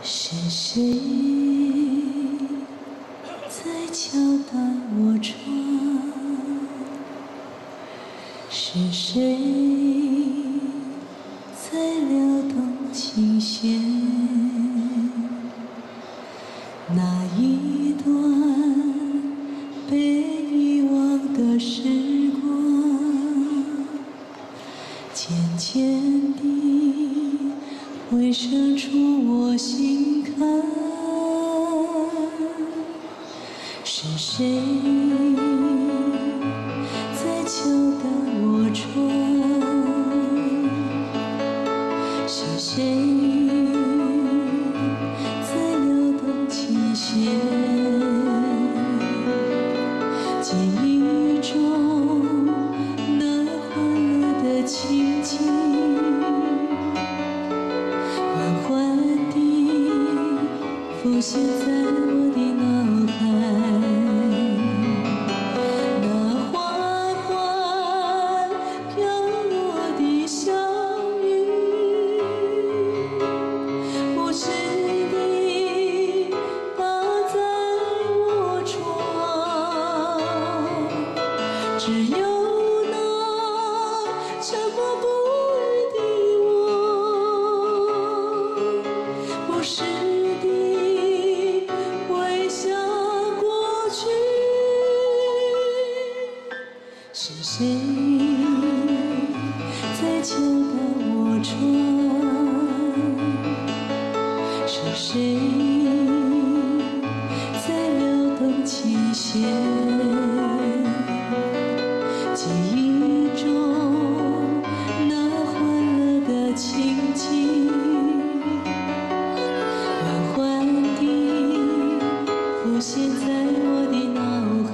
是谁在敲打我窗？是谁在撩动琴弦？那一段被遗忘的时光，渐渐地回射出我心坎。是谁在敲打我窗？是谁在撩动琴弦？记忆中那欢乐的情景，缓缓地浮现在我的脑海。那缓缓飘落的小雨，不时地打在我窗。只有那沉默不语的我，不时地微笑过去。是谁在敲打我窗？是谁在撩动琴弦？记忆中那欢乐的情景，缓缓地浮现在我的脑海。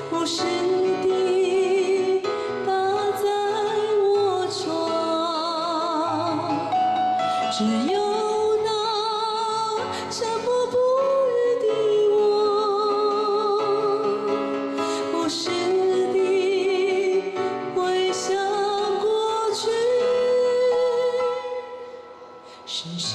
不时地打在我窗，只有那沉默不语的我，不时地微笑过去。是谁